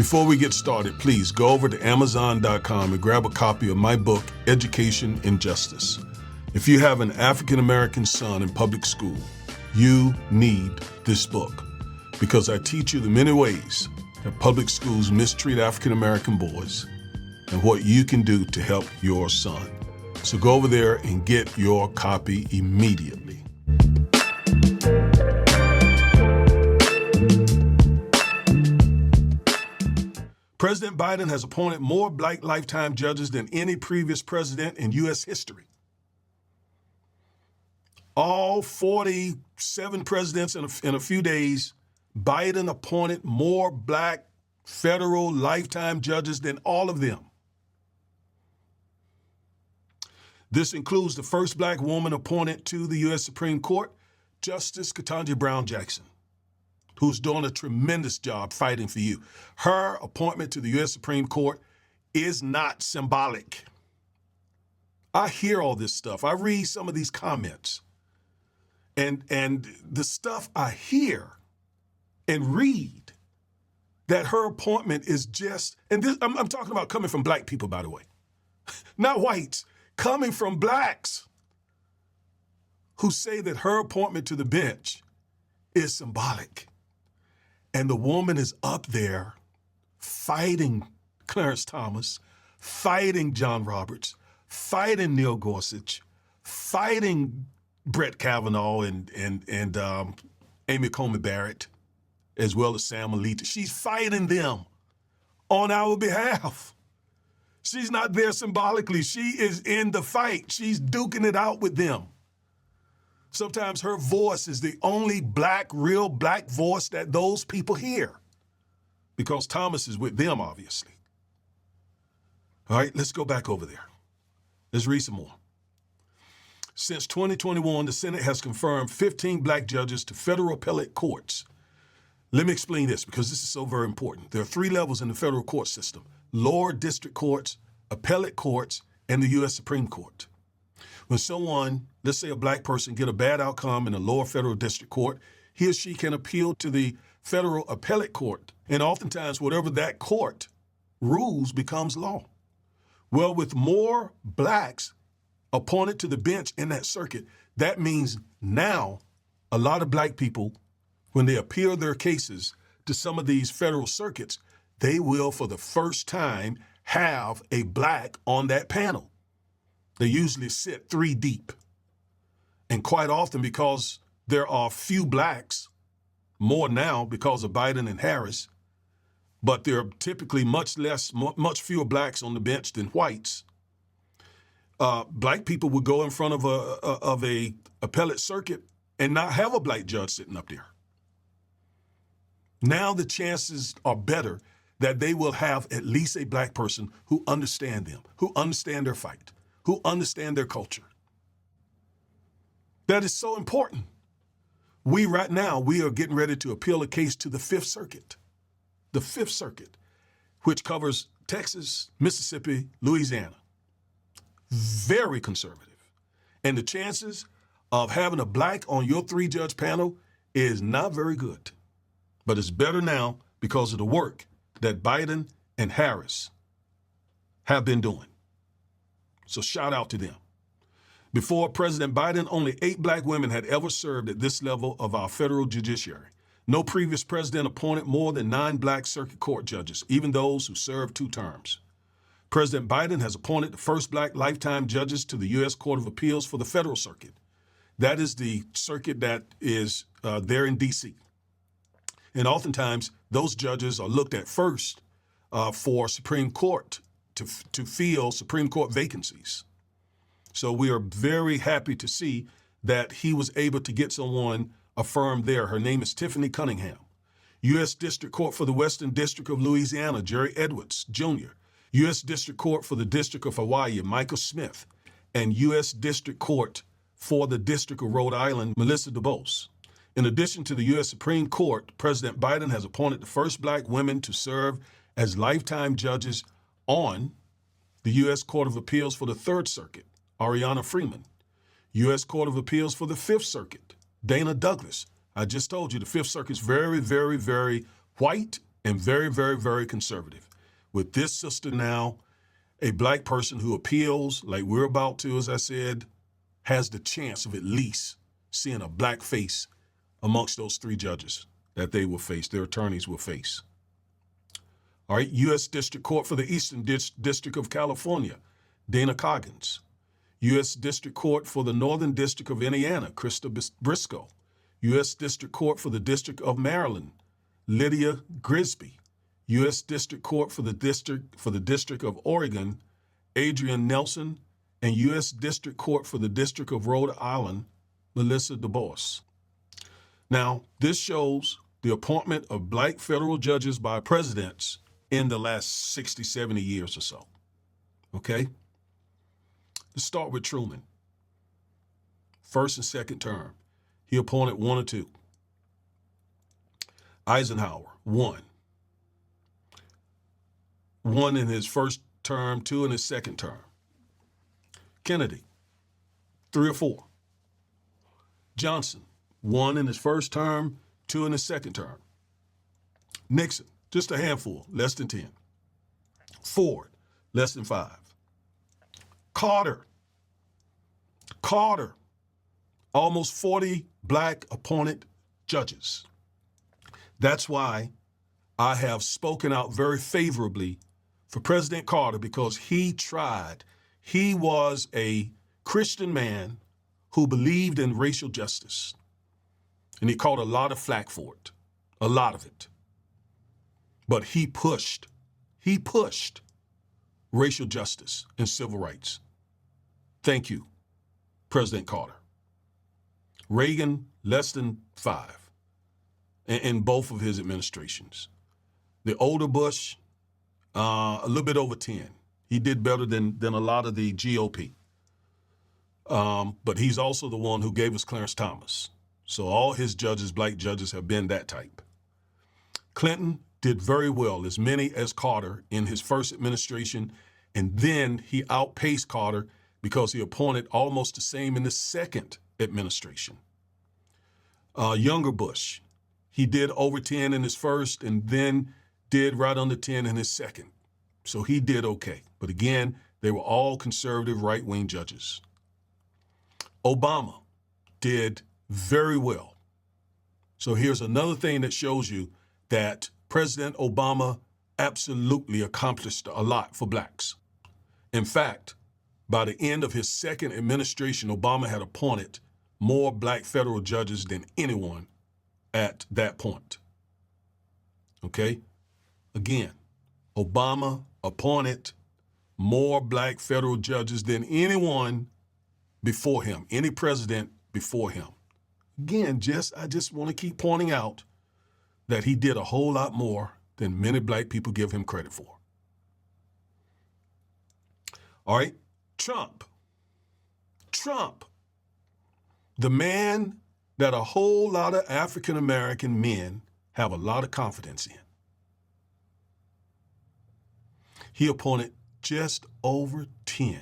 Before we get started, please go over to Amazon.com and grab a copy of my book, Education and Justice. If you have an African-American son in public school, you need this book because I teach you the many ways that public schools mistreat African-American boys and what you can do to help your son. So go over there and get your copy immediately. President Biden has appointed more Black lifetime judges than any previous president in U.S. history. All 47 presidents in a few days, Biden appointed more Black federal lifetime judges than all of them. This includes the first Black woman appointed to the U.S. Supreme Court, Justice Ketanji Brown Jackson, who's doing a tremendous job fighting for you. Her appointment to the U.S. Supreme Court is not symbolic. I hear all this stuff. I read some of these comments. And the stuff I hear and read, that her appointment is just, and this, I'm talking about coming from Black people, by the way, not whites, coming from Blacks who say that her appointment to the bench is symbolic. And the woman is up there fighting Clarence Thomas, fighting John Roberts, fighting Neil Gorsuch, fighting Brett Kavanaugh and Amy Coney Barrett, as well as Sam Alito. She's fighting them on our behalf. She's not there symbolically. She is in the fight. She's duking it out with them. Sometimes her voice is the only Black, real Black voice that those people hear, because Thomas is with them, obviously. All right, let's go back over there. Let's read some more. Since 2021, the Senate has confirmed 15 Black judges to federal appellate courts. Let me explain this because this is so very important. There are 3 levels in the federal court system: lower district courts, appellate courts, and the U.S. Supreme Court. When someone, let's say a Black person, get a bad outcome in a lower federal district court, he or she can appeal to the federal appellate court. And oftentimes, whatever that court rules becomes law. Well, with more Blacks appointed to the bench in that circuit, that means now a lot of Black people, when they appeal their cases to some of these federal circuits, they will, for the first time, have a Black on that panel. They usually sit 3 deep. And quite often, because there are few Blacks, more now because of Biden and Harris, but there are typically much fewer Blacks on the bench than whites. Black people would go in front of a appellate circuit and not have a Black judge sitting up there. Now the chances are better that they will have at least a Black person who understand them, who understand their fight, who understand their culture. That is so important. Right now, we are getting ready to appeal a case to the 5th Circuit. The 5th Circuit, which covers Texas, Mississippi, Louisiana. Very conservative. And the chances of having a Black on your 3-judge panel is not very good. But it's better now because of the work that Biden and Harris have been doing. So shout out to them. Before President Biden, only 8 Black women had ever served at this level of our federal judiciary. No previous president appointed more than 9 Black circuit court judges, even those who served 2 terms. President Biden has appointed the first Black lifetime judges to the U.S. Court of Appeals for the Federal Circuit. That is the circuit that is there in D.C. And oftentimes, those judges are looked at first for Supreme Court to fill Supreme Court vacancies. So we are very happy to see that he was able to get someone affirmed there. Her name is Tiffany Cunningham. U.S. District Court for the Western District of Louisiana, Jerry Edwards, Jr. U.S. District Court for the District of Hawaii, Michael Smith. And U.S. District Court for the District of Rhode Island, Melissa DuBose. In addition to the U.S. Supreme Court, President Biden has appointed the first Black women to serve as lifetime judges on the U.S. Court of Appeals for the 3rd Circuit, Ariana Freeman. U.S. Court of Appeals for the 5th Circuit, Dana Douglas. I just told you the 5th Circuit is very, very, very white and very, very, very conservative. With this sister now, a black person who appeals, like we're about to, as I said, has the chance of at least seeing a black face amongst those three judges that they will face, their attorneys will face. All right, U.S. District Court for the Eastern District of California, Dana Coggins. U.S. District Court for the Northern District of Indiana, Krista Briscoe. U.S. District Court for the District of Maryland, Lydia Grisby. U.S. District Court for the District of Oregon, Adrian Nelson. And U.S. District Court for the District of Rhode Island, Melissa DuBois. Now, this shows the appointment of black federal judges by presidents in the last 60, 70 years or so. Okay? Let's start with Truman. First and second term. He appointed one or two. Eisenhower, one. One in his first term, two in his second term. Kennedy, 3 or 4. Johnson, 1 in his first term, 2 in his second term. Nixon, just a handful, less than 10. Ford, less than 5. Carter, almost 40 black appointed judges. That's why I have spoken out very favorably for President Carter, because he tried. He was a Christian man who believed in racial justice. And he caught a lot of flack for it, a lot of it. But he pushed racial justice and civil rights. Thank you, President Carter. Reagan, less than 5 in both of his administrations. The older Bush, a little bit over 10. He did better than a lot of the GOP. But he's also the one who gave us Clarence Thomas. So all his judges, black judges, have been that type. Clinton did very well, as many as Carter in his first administration, and then he outpaced Carter because he appointed almost the same in the second administration. Younger Bush, he did over 10 in his first and then did right under 10 in his second. So he did okay. But again, they were all conservative right-wing judges. Obama did very well. So here's another thing that shows you that President Obama absolutely accomplished a lot for blacks. In fact, by the end of his second administration, Obama had appointed more black federal judges than anyone at that point. Okay? Again, Obama appointed more black federal judges than anyone before him, any president before him. Again, I just want to keep pointing out that he did a whole lot more than many black people give him credit for. All right, Trump, the man that a whole lot of African-American men have a lot of confidence in. He appointed just over 10,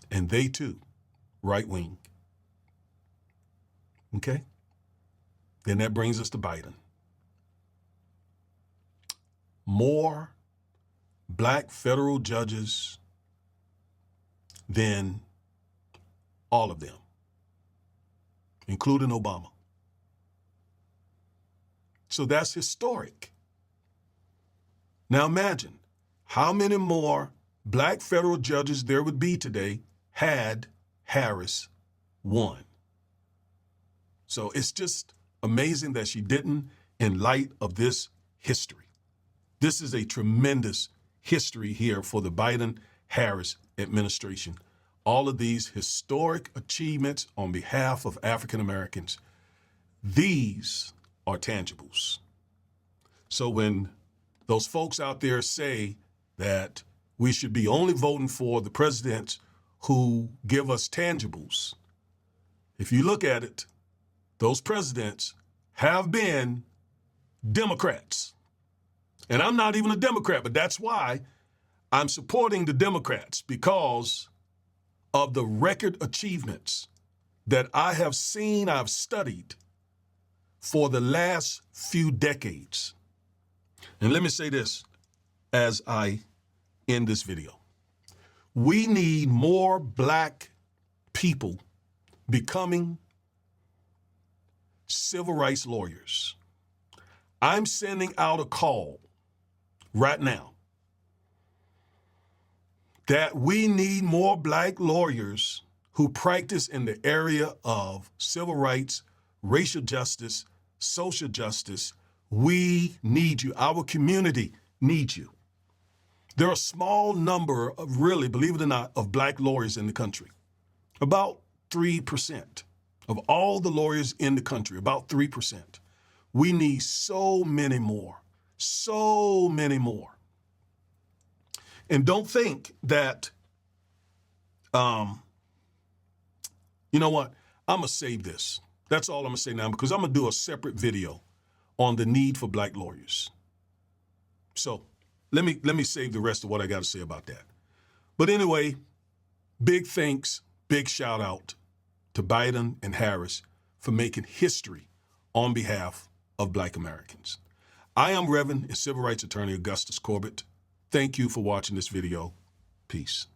and they too, right-wing. Okay? Then that brings us to Biden. More black federal judges than all of them, including Obama. So that's historic. Now imagine how many more black federal judges there would be today had Harris won. So it's just amazing that she didn't in light of this history. This is a tremendous history here for the Biden-Harris administration. All of these historic achievements on behalf of African Americans, these are tangibles. So when those folks out there say that we should be only voting for the presidents who give us tangibles, if you look at it, those presidents have been Democrats. And I'm not even a Democrat, but that's why I'm supporting the Democrats, because of the record achievements that I have seen, I've studied for the last few decades. And let me say this as I end this video. We need more black people becoming civil rights lawyers. I'm sending out a call right now that we need more black lawyers who practice in the area of civil rights, racial justice, social justice. We need you. Our community needs you. There are a small number of, really, believe it or not, of black lawyers in the country. About 3% of all the lawyers in the country, about 3%. We need so many more, so many more. And don't think that, you know what? I'm going to save this. That's all I'm going to say now, because I'm going to do a separate video on the need for black lawyers. So let me save the rest of what I got to say about that. But anyway, big thanks, big shout out to Biden and Harris for making history on behalf of black Americans. I am Reverend and Civil Rights Attorney Augustus Corbett. Thank you for watching this video. Peace.